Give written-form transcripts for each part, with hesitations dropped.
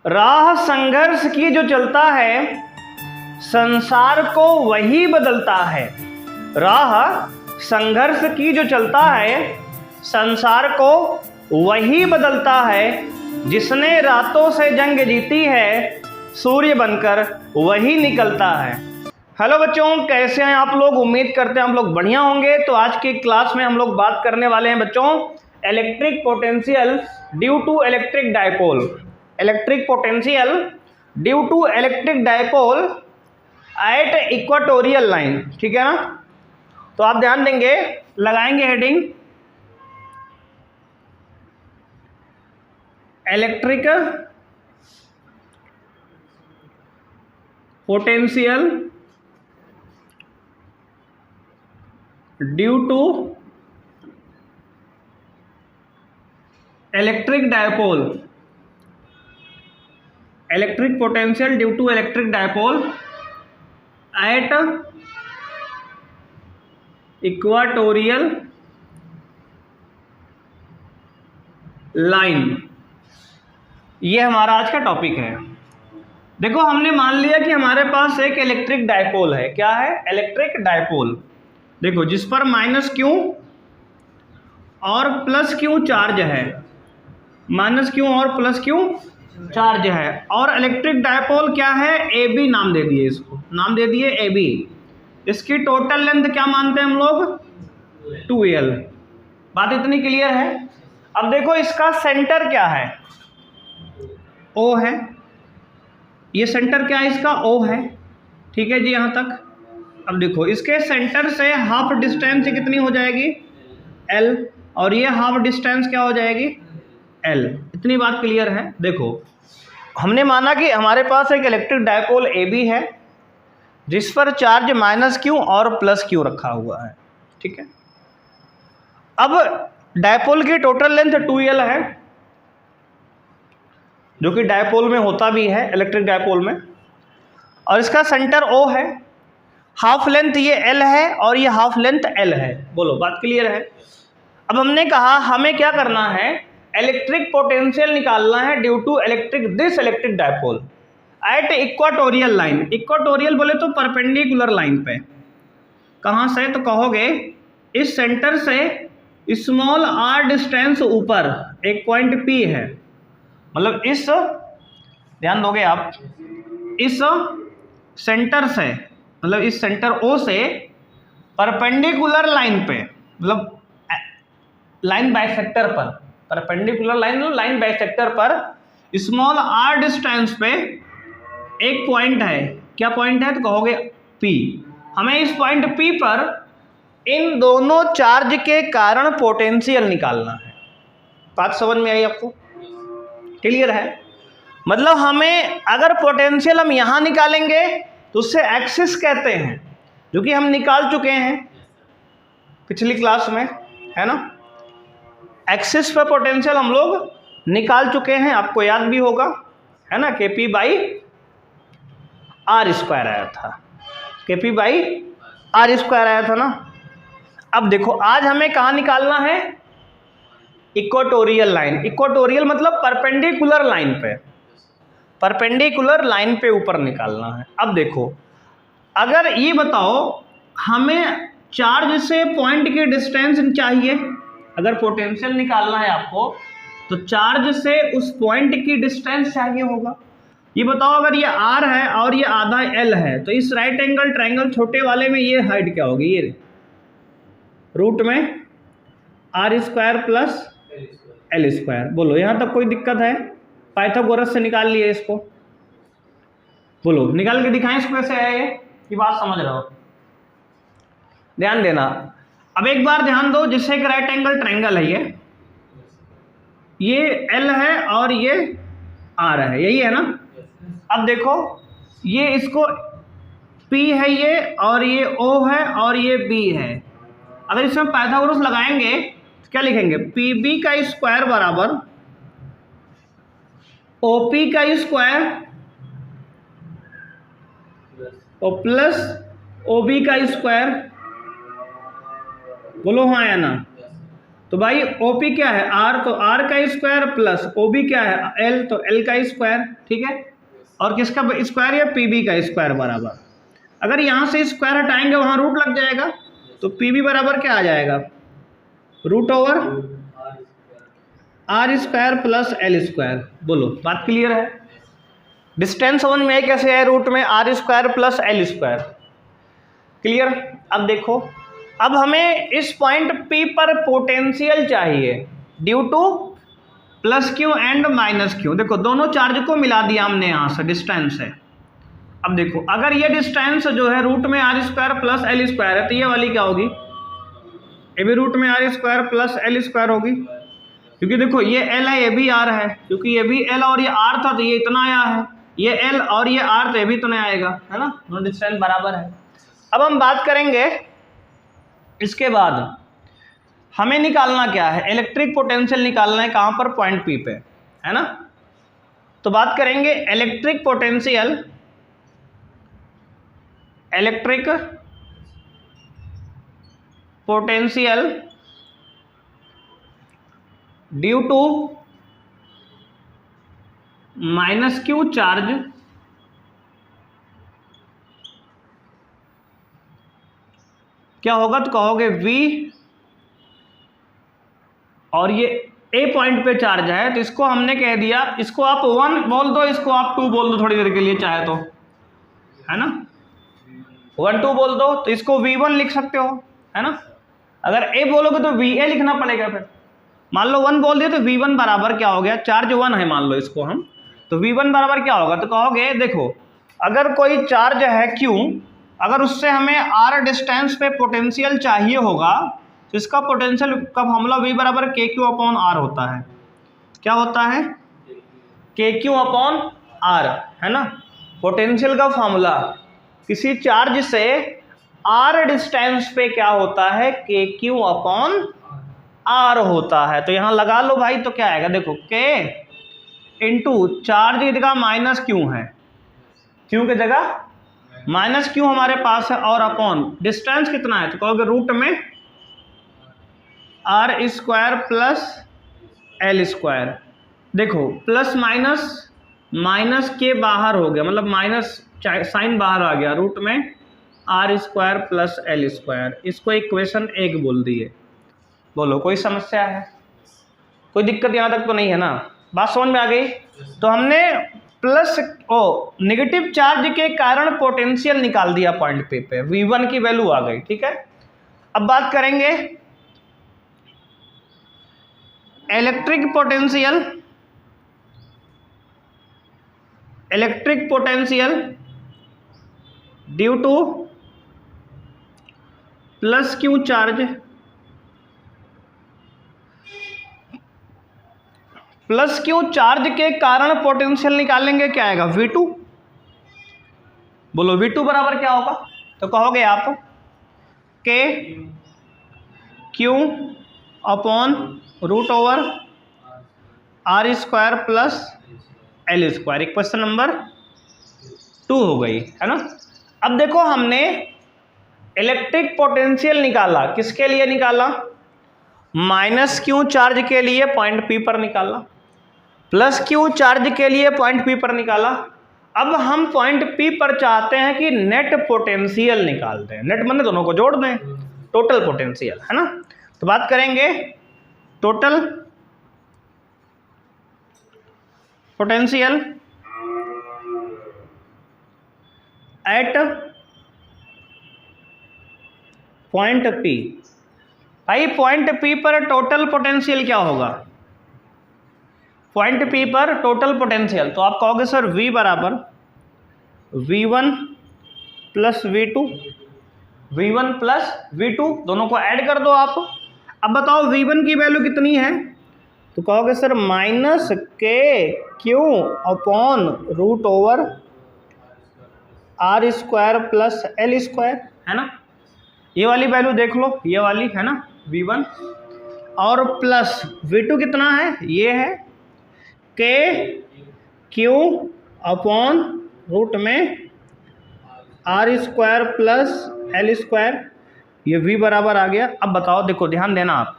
राह संघर्ष की जो चलता है, संसार को वही बदलता है। राह संघर्ष की जो चलता है, संसार को वही बदलता है। जिसने रातों से जंग जीती है, सूर्य बनकर वही निकलता है। हेलो बच्चों, कैसे हैं आप लोग? उम्मीद करते हैं हम लोग बढ़िया होंगे। तो आज की क्लास में हम लोग बात करने वाले हैं बच्चों electric potential due to electric dipole. Electric potential due to electric dipole at equatorial line, ठीक है ना? तो आप ध्यान देंगे, लगाएंगे heading electric potential due to electric dipole. Electric potential due to electric dipole at equatorial line, ये हमारा आज का टॉपिक है। देखो, हमने मान लिया कि हमारे पास एक इलेक्ट्रिक डायपोल है। क्या है? Electric dipole. देखो, जिस पर माइनस क्यू और प्लस क्यू चार्ज है, माइनस क्यू और प्लस क्यू चार्ज है। और इलेक्ट्रिक डायपोल क्या है? ए बी नाम दे दिए, इसको नाम दे दिए ए बी। इसकी टोटल लेंथ क्या मानते हैं हम लोग? 2l। बात इतनी क्लियर है? अब देखो, इसका सेंटर क्या है? O है। ये सेंटर क्या है इसका? O है। ठीक है जी, यहाँ तक। अब देखो, इसके सेंटर से हाफ डिस्टेंस कितनी हो जाएगी? L। और ये हाफ डिस्टेंस क्या हो जाएगी? L। इतनी बात क्लियर है? देखो, हमने माना कि हमारे पास एक इलेक्ट्रिक डायपोल AB है, जिस पर चार्ज माइनस क्यू और प्लस क्यू रखा हुआ है। ठीक है। अब डायपोल की टोटल लेंथ 2l है, जो कि डायपोल में होता भी है, इलेक्ट्रिक डायपोल में। और इसका सेंटर O है। हाफ लेंथ ये L है और ये हाफ लेंथ L है। बोलो, बात क्लियर है? अब हमने कहा हमें क्या करना है? इलेक्ट्रिक पोटेंशियल निकालना है due to this electric dipole at equatorial line. Equatorial बोले तो परपेंडिकुलर लाइन पे। कहाँ से? तो कहोगे इस सेंटर से स्मॉल r डिस्टेंस ऊपर एक पॉइंट P है, मतलब इस, ध्यान दोगे आप, इस सेंटर से, मतलब इस सेंटर O से परपेंडिकुलर लाइन पे, मतलब लाइन बाइसेक्टर पर, परपेंडिकुलर लाइन बाइसेक्टर पर स्मॉल r डिस्टेंस पे एक पॉइंट है। क्या पॉइंट है? तो कहोगे P। हमें इस पॉइंट P पर इन दोनों चार्ज के कारण पोटेंशियल निकालना है। बात समझ में आई आपको? क्लियर है? मतलब हमें अगर पोटेंशियल हम यहाँ निकालेंगे तो उससे एक्सिस कहते हैं, जो कि हम निकाल चुके हैं पिछली क्लास में, है ना? एक्सिस पर पोटेंशियल हम लोग निकाल चुके हैं, आपको याद भी होगा, है ना? KP बाई R स्क्वायर आया था। KP बाई R स्क्वायर आया था ना? अब देखो, आज हमें कहाँ निकालना है? Equatorial line. इक्वाटोरियल मतलब परपेंडिकुलर लाइन पे, परपेंडिकुलर लाइन पे ऊपर निकालना है। अब देखो, अगर ये बताओ हमें चार्ज से पॉइंट की डिस्टेंस चाहिए, अगर पोटेंशियल निकालना है आपको तो चार्ज से उस पॉइंट की डिस्टेंस चाहिए होगा। ये बताओ, अगर ये R है और ये आधा L है, तो इस राइट एंगल ट्रायंगल छोटे वाले में ये हाइट क्या होगी? ये रूट में R square plus L square. बोलो, यहाँ तक कोई दिक्कत है? पाइथागोरस से निकाल लिए इसको। बोलो, निकाल के दिखाएं इसको कैसे है ये बात समझ रहे हो? ध्यान देना। अब एक बार ध्यान दो, जिससे एक राइट एंगल ट्रायंगल है, ये L है और ये R है, यही है ना? अब देखो, ये इसको P है ये, और ये O है और ये B है। अगर इसमें पाइथागोरस लगाएंगे तो क्या लिखेंगे? PB का स्क्वायर बराबर OP का स्क्वायर और प्लस OB का स्क्वायर। बोलो हाँ या ना? तो भाई OP क्या है R, तो R का स्क्वायर प्लस OB क्या है L, तो L का स्क्वायर, ठीक है। और किसका स्क्वायर या PB का स्क्वायर बराबर, अगर यहाँ से स्क्वायर हटाएंगे वहाँ रूट लग जाएगा, तो PB बराबर क्या आ जाएगा, root over R square plus L square. बोलो बात क्लियर है? डिस्टेंस समझ में है कैसे है, रूट में R square plus L square, clear. अब देखो, अब हमें इस पॉइंट P पर पोटेंशियल चाहिए due two plus Q and minus Q. देखो दोनों चार्ज को मिला दिया हमने, यहाँ से डिस्टेंस है। अब देखो अगर ये डिस्टेंस जो है रूट में R square plus L square है, तो ये वाली क्या होगी, ये भी रूट में R square plus L square होगी, क्योंकि देखो ये L है ये भी R है, क्योंकि ये भी L और ये R था तो ये इतना आया है, ये L और ये R तो ये भी इतना आएगा, है ना, दोनों डिस्टेंस बराबर है। अब हम बात करेंगे इसके बाद हमें निकालना क्या है, इलेक्ट्रिक पोटेंशियल निकालना है, कहाँ पर, पॉइंट P पे, है ना। तो बात करेंगे electric potential due to minus Q charge क्या होगा, तो कहोगे V, और ये A पॉइंट पे चार्ज है, तो इसको हमने कह दिया, इसको आप 1 बोल दो, इसको आप 2 बोल दो थोड़ी देर के लिए चाहे तो, है ना, 1 2 बोल दो, तो इसको V1 लिख सकते हो, है ना। अगर A बोलोगे तो VA लिखना पड़ेगा, फिर मान लो 1 बोल दिया तो V1 बराबर क्या हो गया, चार्ज 1 है मान लो इसको हम, तो V1 बराबर क्या होगा, तो कहोगे देखो अगर कोई चार्ज है Q, अगर उससे हमें R डिस्टेंस पे पोटेंशियल चाहिए होगा, तो इसका पोटेंशियल का फॉर्मूला V बराबर KQ अपॉन R होता है। क्या होता है, KQ अपॉन R, है ना। पोटेंशियल का फॉर्मूला किसी चार्ज से R डिस्टेंस पे क्या होता है, KQ अपॉन R होता है। तो यहाँ लगा लो भाई, तो क्या आएगा, देखो K इंटू चार्ज की जगह माइनस क्यू है, क्यू की जगह माइनस क्यू हमारे पास है, और अपॉन डिस्टेंस कितना है, तो कहोगे रूट में R square plus L square. देखो प्लस माइनस माइनस के बाहर हो गया, मतलब माइनस साइन बाहर आ गया, रूट में R square plus L square, इसको इक्वेशन 1 बोल दिए। बोलो कोई समस्या है, कोई दिक्कत यहाँ तक तो नहीं है ना, बात समझ में आ गई। तो हमने प्लस नेगेटिव चार्ज के कारण पोटेंशियल निकाल दिया पॉइंट P पे, V1 की वैल्यू आ गई, ठीक है। अब बात करेंगे electric potential due two plus Q charge, plus Q charge के कारण पोटेंशियल निकालेंगे, क्या आएगा, V2। बोलो V2 बराबर क्या होगा, तो कहोगे आप K Q upon root over R square plus L square, equation number 2 हो गई, है ना। अब देखो हमने इलेक्ट्रिक पोटेंशियल निकाला, किसके लिए निकाला, माइनस क्यू चार्ज के लिए पॉइंट P पर निकाला, प्लस क्यू चार्ज के लिए पॉइंट P पर निकाला। अब हम पॉइंट P पर चाहते हैं कि नेट पोटेंशियल निकाल दें, नेट मतलब दोनों को जोड़ दें, टोटल पोटेंशियल, है ना। तो बात करेंगे total potential at point P। भाई पॉइंट P पर टोटल पोटेंशियल क्या होगा, पॉइंट P पर टोटल पोटेंशियल, तो आप कहोगे सर V बराबर V1 plus V2, V1 plus V2 दोनों को ऐड कर दो आप। अब बताओ V1 की वैल्यू कितनी है, तो कहोगे sir minus KQ upon root over R square plus L square, है ना। ये वाली वैल्यू देख लो, ये वाली है ना V1, और प्लस V2 कितना है, ये है KQ अपॉन रूट में R square plus L square, ये V बराबर आ गया। अब बताओ, देखो ध्यान देना आप,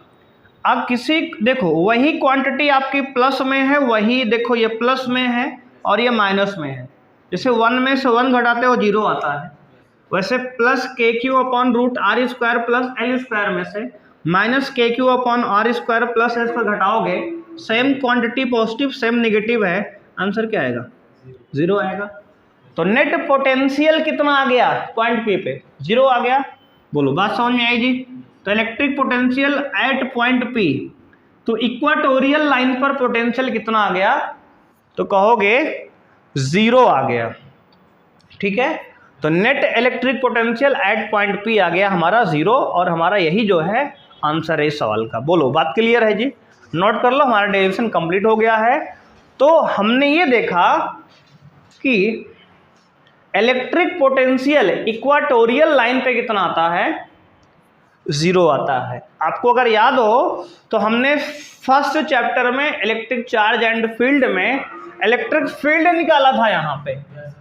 आप किसी देखो वही क्वांटिटी आपकी प्लस में है, वही देखो ये प्लस में है और ये माइनस में है। जैसे 1 में से 1 घटाते हो 0 आता है, वैसे plus k q upon root r square plus l square में से minus k q upon r square plus l square घटाओगे, same quantity positive same negative है, आंसर क्या आएगा? 0 आएगा। तो नेट पोटेंशियल कितना आ गया? पॉइंट पी पे 0 आ गया। बोलो बात समझ में आई जी? तो electric potential at point P, तो इक्वाटोरियल लाइन पर पोटेंशियल कितना आ गया? तो कहोगे 0 आ गया। ठीक है, तो net electric potential at point P आ गया हमारा 0, और हमारा यही जो है आंसर है इस सवाल का। बोलो बात क्लियर है जी? नोट कर लो, हमारा डेरिवेशन कंप्लीट हो गया है। तो हमने ये देखा कि इलेक्ट्रिक पोटेंशियल इक्वाटोरियल लाइन पे कितना आता है? 0 आता है। आपको अगर याद हो तो हमने फर्स्ट चैप्टर में इलेक्ट्रिक चार्ज एंड फील्ड में इलेक्ट्रिक फील्ड निकाला था यहाँ पे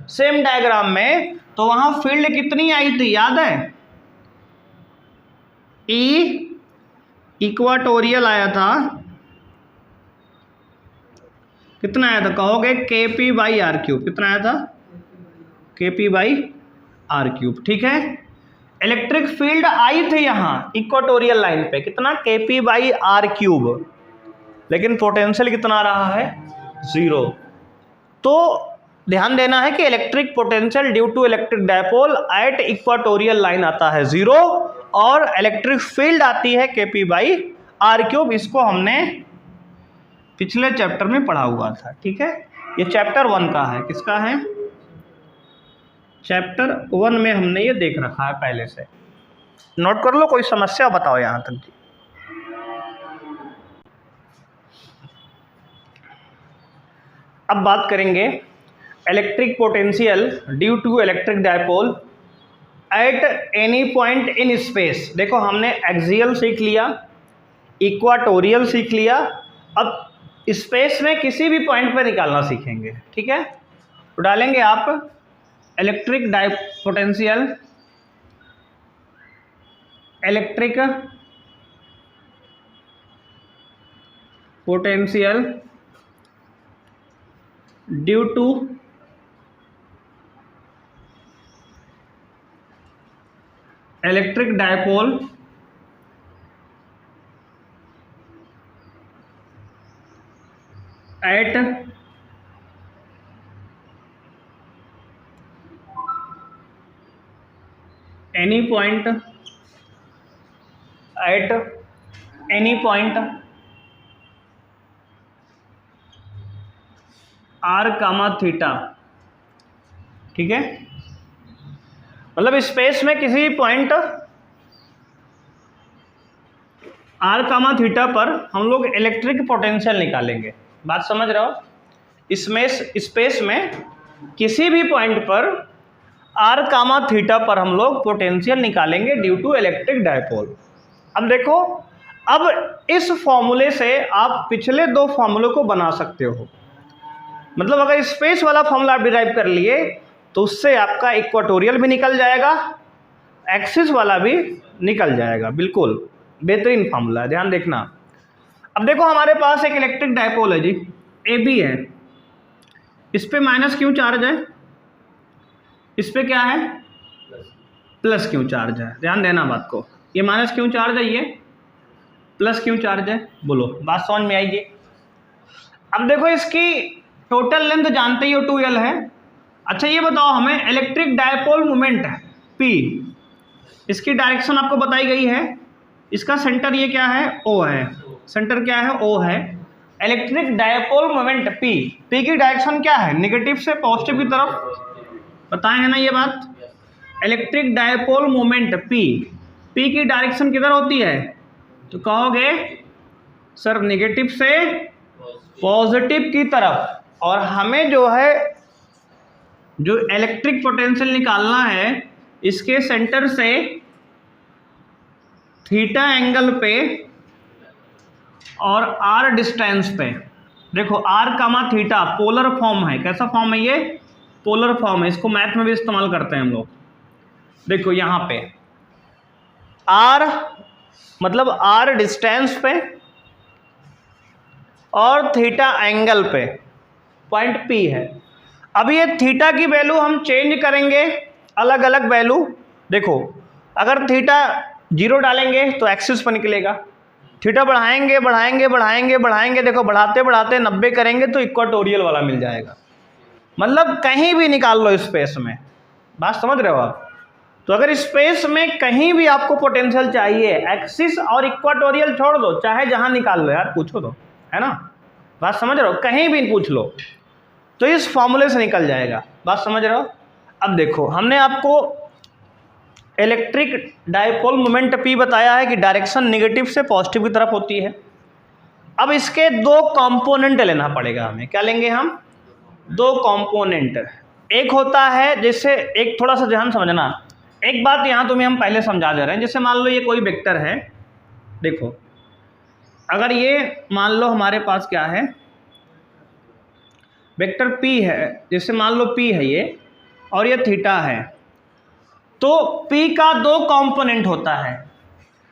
सेम डायग्राम में, तो वहां फील्ड कितनी आई थी याद है? ई इक्वाटोरियल आया था, कितना आया था कहोगे? KP by R cube. कितना आया था? KP by R cube. ठीक है, इलेक्ट्रिक फील्ड आई थी यहाँ इक्वाटोरियल लाइन पे, कितना? KP बाई आर क्यूब, लेकिन पोटेंशियल कितना आ रहा है? 0। तो ध्यान देना है कि electric potential due to electric dipole at equatorial line आता है 0, और इलेक्ट्रिक फील्ड आती है KP बाई आर क्यूब। इसको हमने पिछले चैप्टर में पढ़ा हुआ था। ठीक है, ये चैप्टर 1 का है। किसका है? चैप्टर 1 में हमने ये देख रखा है पहले से। नोट कर लो, कोई समस्या बताओ यहां तक जी। अब बात करेंगे electric potential due to electric dipole at any point in space. देखो हमने एक्सियल सीख लिया, इक्वाटोरियल सीख लिया, अब स्पेस में किसी भी पॉइंट पर निकालना सीखेंगे। ठीक है, तो डालेंगे आप electric potential, electric potential due to electric dipole at any point at any point r comma theta. ठीक है, मतलब स्पेस में किसी पॉइंट r कामा थीटा पर हम लोग इलेक्ट्रिक पोटेंशियल निकालेंगे। बात समझ रहे हो? इसमें स्पेस में किसी भी पॉइंट पर आर कामा थीटा पर हम लोग पोटेंशियल निकालेंगे ड्यू टू इलेक्ट्रिक डायपोल। अब देखो, अब इस फॉर्मूले से आप पिछले 2 फॉर्मूले को बना सकते हो। मतलब अगर स्पेस वाला फॉर्मूला आप डिराइव कर लिए तो उससे आपका इक्वाटोरियल भी निकल जाएगा, एक्सिस वाला भी निकल जाएगा। बिल्कुल बेहतरीन फॉर्मूला है, ध्यान देखना। अब देखो हमारे पास एक इलेक्ट्रिक डायपोल है जी, AB है, इस पे माइनस क्यू चार्ज है, इस पे क्या है? प्लस क्यू चार्ज है। ध्यान देना बात को, ये माइनस क्यू चार्ज है, ये प्लस क्यू चार्ज है। बोलो बात समझ में आएगी? अब देखो इसकी टोटल लेंथ जानते ही हो 2L है। अच्छा ये बताओ हमें इलेक्ट्रिक डायपोल मोमेंट P, इसकी डायरेक्शन आपको बताई गई है, इसका सेंटर ये क्या है? O है। सेंटर क्या है? O है। इलेक्ट्रिक डायपोल मोमेंट P की डायरेक्शन क्या है? नेगेटिव से पॉजिटिव की तरफ, बताए हैं ना ये बात? इलेक्ट्रिक डायपोल मोमेंट P की डायरेक्शन किधर होती है? तो कहोगे सर नेगेटिव से पॉजिटिव की तरफ, और हमें जो है जो इलेक्ट्रिक पोटेंशियल निकालना है इसके सेंटर से थीटा एंगल पे और r डिस्टेंस पे। देखो r comma theta polar form है। कैसा फॉर्म है ये? पोलर फॉर्म है, इसको मैथ में भी इस्तेमाल करते हैं हम लोग। देखो यहाँ पे r मतलब r डिस्टेंस पे और थीटा एंगल पे पॉइंट P है। अब ये थीटा की वैल्यू हम चेंज करेंगे, अलग अलग वैल्यू। देखो अगर थीटा 0 डालेंगे तो एक्सिस पर निकलेगा, थीटा बढ़ाएंगे बढ़ाएंगे बढ़ाएंगे बढ़ाएंगे, देखो बढ़ाते बढ़ाते 90 करेंगे तो इक्वाटोरियल वाला मिल जाएगा। मतलब कहीं भी निकाल लो स्पेस में, बात समझ रहे हो आप। तो अगर स्पेस में कहीं भी आपको पोटेंशियल चाहिए, एक्सिस और इक्वाटोरियल छोड़ दो, चाहे जहां निकाल लो यार, पूछो तो, है ना, बात समझ रहे हो, कहीं भी पूछ लो तो इस फॉर्मूले से निकल जाएगा, बात समझ रहे हो। अब देखो हमने आपको इलेक्ट्रिक डायपोल मोमेंट P बताया है कि डायरेक्शन निगेटिव से पॉजिटिव की तरफ होती है। अब इसके दो कंपोनेंट लेना पड़ेगा हमें, क्या लेंगे हम, दो कंपोनेंट। एक होता है, जैसे एक थोड़ा सा ध्यान समझना, एक बात यहाँ तुम्हें हम पहले समझा दे रहे हैं। जैसे मान लो ये कोई वेक्टर है, देखो अगर ये मान लो हमारे पास क्या है, वेक्टर P है, जैसे मान लो P है ये और ये थीटा है, तो P का दो कंपोनेंट होता है।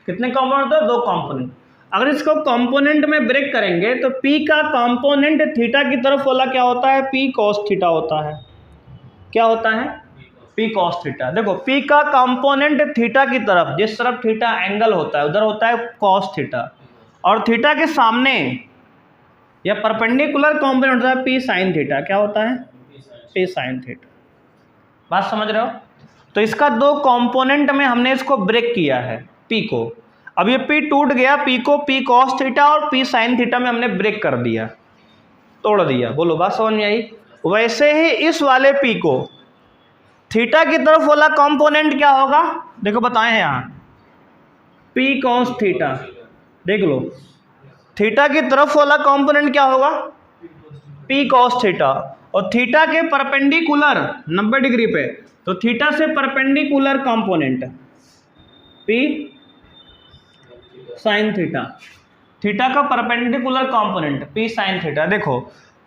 कितने कंपोनेंट होता है, दो कंपोनेंट। अगर इसको कंपोनेंट में ब्रेक करेंगे तो P का कंपोनेंट थीटा की तरफ वाला क्या होता है, P cos थीटा होता है। क्या होता है, P cos थीटा। देखो P का कंपोनेंट थीटा की तरफ, जिस तरफ थीटा एंगल होता है उधर होता है cos थीटा, और थीटा के सामने या परपेंडिकुलर कंपोनेंट होता है P sin थीटा। क्या होता है, P sin थीटा। बात समझ रहे हो। तो इसका दो कंपोनेंट में हमने इसको ब्रेक किया है P को। अब ये P टूट गया, P को P cos थीटा और P sin थीटा में हमने ब्रेक कर दिया, तोड़ दिया। बोलो बात समझ में आई। वैसे ही इस वाले P को थीटा की तरफ वाला कंपोनेंट क्या होगा, देखो बताएं यहाँ, P cos थीटा। देख लो थीटा की तरफ वाला कंपोनेंट क्या होगा, P cos थीटा, और थीटा के परपेंडिकुलर 90 डिग्री पे, तो थीटा से perpendicular component P sin theta. Theta का perpendicular component P sin theta. देखो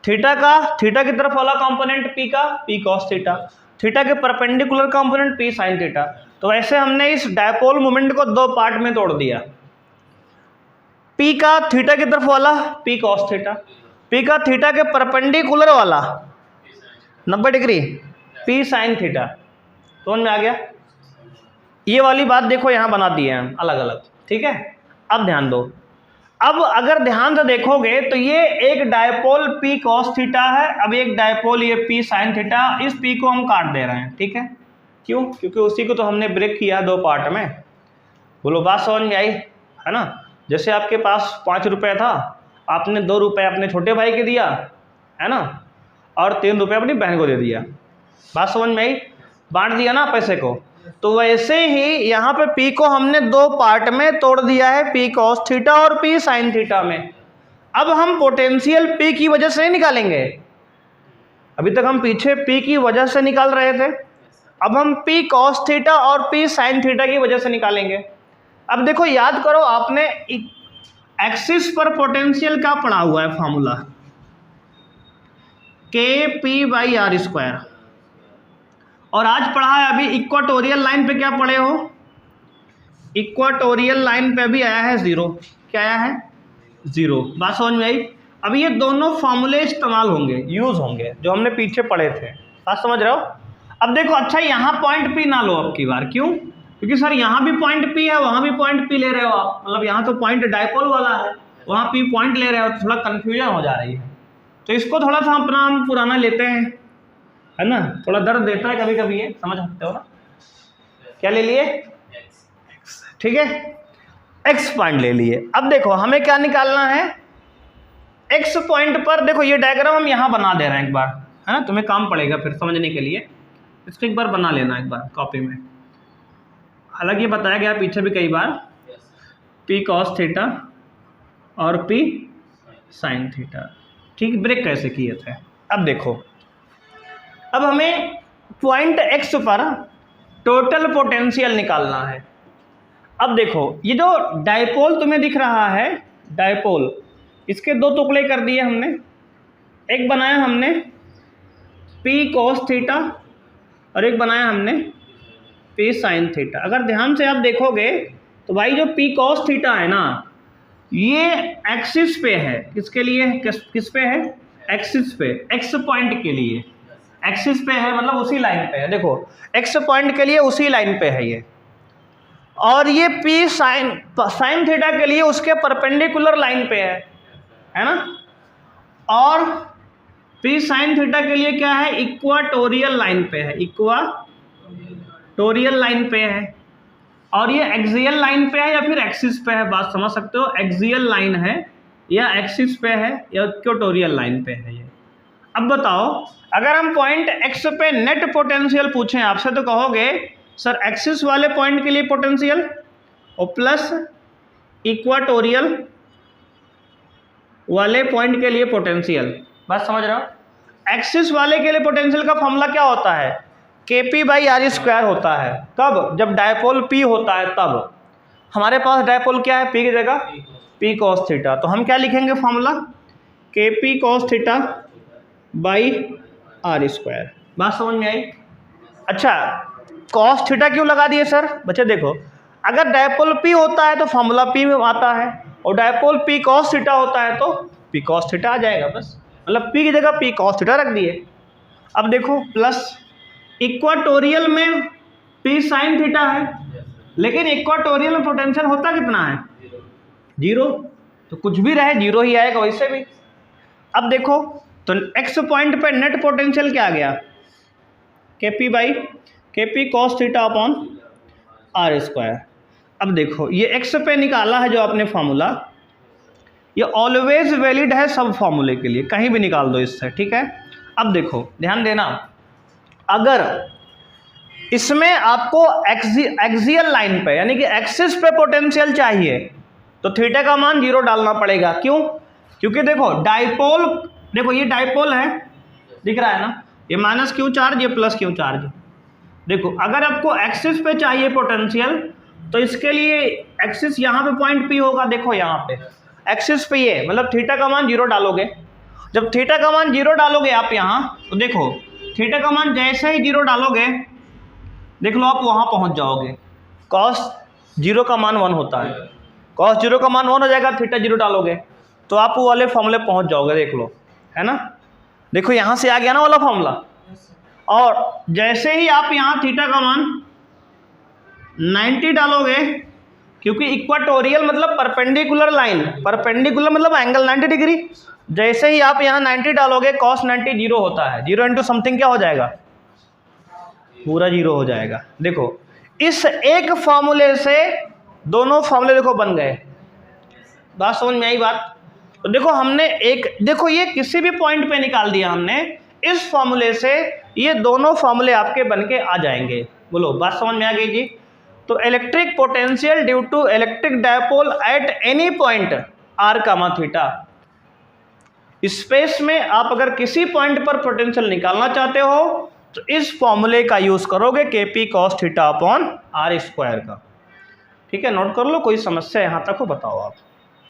थीटा की तरफ वाला कंपोनेंट P का P cos थीटा, थीटा के perpendicular component P sin theta. तो ऐसे हमने इस डायपोल मोमेंट को दो पार्ट में तोड़ दिया, P का थीटा की तरफ वाला P cos थीटा, P का थीटा के परपेंडिकुलर वाला 90 डिग्री P sin थीटा। समझ में आ गया। ये वाली बात देखो यहाँ बना दी है हम अलग अलग, ठीक है। अब ध्यान दो, अब अगर ध्यान से देखोगे तो ये एक डायपोल P cos थीटा है, अब एक डायपोल ये P sin थीटा। इस P को हम काट दे रहे हैं, ठीक है। क्यों, क्योंकि उसी को तो हमने ब्रेक किया दो पार्ट में। बोलो बात समझ में आई, है ना। जैसे आपके पास 5 रुपये था, आपने 2 रुपये अपने छोटे भाई के दिया, है ना, और 3 रुपये अपनी बहन को दे दिया। बात समझ में आई, बांट दिया ना पैसे को। तो वैसे ही यहाँ पे P को हमने दो पार्ट में तोड़ दिया है, P cos थीटा और P sin थीटा में। अब हम पोटेंशियल P की वजह से नहीं निकालेंगे, अभी तक हम पीछे P की वजह से निकाल रहे थे, अब हम P cos थीटा और P sin थीटा की वजह से निकालेंगे। अब देखो याद करो, आपने एक्सिस पर पोटेंशियल का पढ़ा हुआ है फॉर्मूला, KP/r², और आज पढ़ा है अभी इक्वाटोरियल लाइन पे क्या पढ़े हो, इक्वाटोरियल लाइन पे भी आया है 0। क्या आया है, 0। बात समझ में आई। अब ये दोनों फॉर्मूले इस्तेमाल होंगे, यूज होंगे, जो हमने पीछे पढ़े थे। बात समझ रहे हो। अब देखो अच्छा यहाँ पॉइंट P ना लो अब की बार, क्यों, क्योंकि सर यहाँ भी पॉइंट P है, वहाँ भी पॉइंट P ले रहे हो आप, मतलब यहाँ तो पॉइंट डायपोल वाला है, वहाँ P पॉइंट ले रहे हो, तो थोड़ा कन्फ्यूजन हो जा रही है। तो इसको थोड़ा सा अपना हम पुराना लेते हैं, है ना, थोड़ा दर्द देता है कभी कभी, ये समझ सकते हो ना। क्या ले लिए, ठीक है, x पॉइंट ले लिए। अब देखो हमें क्या निकालना है, x पॉइंट पर। देखो ये डायग्राम हम यहाँ बना दे रहे हैं एक बार, है ना, तुम्हें काम पड़ेगा फिर समझने के लिए, इसको एक बार बना लेना एक बार कॉपी में। हालांकि ये बताया गया पीछे भी कई बार, P cos थीटा और P sin थीटा, ठीक, ब्रेक कैसे किए थे। अब देखो, अब हमें पॉइंट x पर टोटल पोटेंशियल निकालना है। अब देखो ये जो डायपोल तुम्हें दिख रहा है, डायपोल, इसके दो टुकड़े कर दिए हमने। एक बनाया हमने P cos थीटा और एक बनाया हमने P sin थीटा। अगर ध्यान से आप देखोगे तो भाई जो P cos थीटा है ना, ये एक्सिस पे है, किसके लिए, किस पे है, एक्सिस पे, एक्स पॉइंट के लिए एक्सिस पे है, मतलब उसी लाइन पे है। देखो एक्स पॉइंट के लिए उसी लाइन पे है ये, और ये पी साइन थीटा के लिए उसके परपेंडिकुलर लाइन पे है ना, और पी साइन थीटा के लिए क्या है, इक्वाटोरियल लाइन पे है, इक्वाटोरियल लाइन पे है, और ये एक्सियल लाइन पे है या फिर एक्सिस पे है, बात समझ सकते हो, एक्सियल लाइन है या एक्सिस पे है या इक्वाटोरियल लाइन पे है ये। अब बताओ अगर हम पॉइंट एक्स पे नेट पोटेंशियल पूछें आपसे तो कहोगे सर एक्सिस वाले पॉइंट के लिए पोटेंशियल और प्लस इक्वाटोरियल वाले पॉइंट के लिए पोटेंशियल, बात समझ रहे हो। एक्सिस वाले के लिए पोटेंशियल का फॉर्मूला क्या होता है, KP/r² होता है, कब, जब डायपोल P होता है तब। हमारे पास डायपोल क्या है, P की जगह P cos थीटा, तो हम क्या लिखेंगे फॉर्मूला, KP cos θ/r², बात समझ में आई। अच्छा cos थीटा क्यों लगा दिए सर, बच्चे देखो अगर डायपोल P होता है तो फॉर्मूला P में आता है, और डायपोल P cos थीटा होता है तो P cos थीटा आ जाएगा, बस मतलब P की जगह P cos थीटा रख दिए। अब देखो प्लस इक्वाटोरियल में P साइन थीटा है, लेकिन इक्वाटोरियल में पोटेंशियल होता कितना है, 0, तो कुछ भी रहे 0 ही आएगा वैसे भी। अब देखो तो x पॉइंट पे नेट पोटेंशियल क्या आ गया, KP cos θ/r²। अब देखो ये x पे निकाला है जो आपने फॉर्मूला, ये ऑलवेज वैलिड है सब फॉर्मूले के लिए, कहीं भी निकाल दो इससे, ठीक है। अब देखो ध्यान देना, अगर इसमें आपको एक्सियल लाइन पे यानी कि एक्सिस पे पोटेंशियल चाहिए तो थीटा का मान 0 डालना पड़ेगा, क्यों, क्योंकि देखो डाइपोल, देखो ये डाइपोल है, दिख रहा है ना, ये माइनस क्यू चार्ज, ये प्लस क्यू चार्ज। देखो अगर आपको एक्सिस पे चाहिए पोटेंशियल तो इसके लिए एक्सिस यहाँ पे पॉइंट P होगा, देखो यहाँ पे एक्सिस पे ये, मतलब थीटा का मान 0 डालोगे, जब थीटा का मान 0 डालोगे आप यहाँ, तो देखो थीटा का मान जैसे ही 0 डालोगे, देख लो आप वहाँ पहुँच जाओगे, cos 0 का मान 1 होता है, cos 0 का मान 1 हो जाएगा, थीटा 0 डालोगे तो आप वो वाले फॉर्मूले पहुँच जाओगे, देख लो, है ना। देखो यहाँ से आ गया ना वाला फॉर्मूला, और जैसे ही आप यहाँ थीटा का मान 90 डालोगे, क्योंकि इक्वाटोरियल मतलब परपेंडिकुलर लाइन, परपेंडिकुलर मतलब एंगल 90 डिग्री, जैसे ही आप यहाँ 90 डालोगे cos 90 0 होता है, 0 इंटू समथिंग क्या हो जाएगा, पूरा 0 हो जाएगा। देखो इस एक फॉर्मूले से दोनों फॉर्मूले देखो बन गए, बात समझ में आई बात। तो देखो हमने एक, देखो ये किसी भी पॉइंट पे निकाल दिया हमने, इस फॉर्मूले से ये दोनों फॉर्मूले आपके बन के आ जाएंगे, बोलो बात समझ में आ गई जी। तो electric potential due to electric dipole at any point r, theta, space में आप अगर किसी पॉइंट पर पोटेंशियल निकालना चाहते हो तो इस फॉर्मूले का यूज करोगे KP cos θ/r² का, ठीक है, नोट कर लो। कोई समस्या यहाँ तक हो बताओ आप।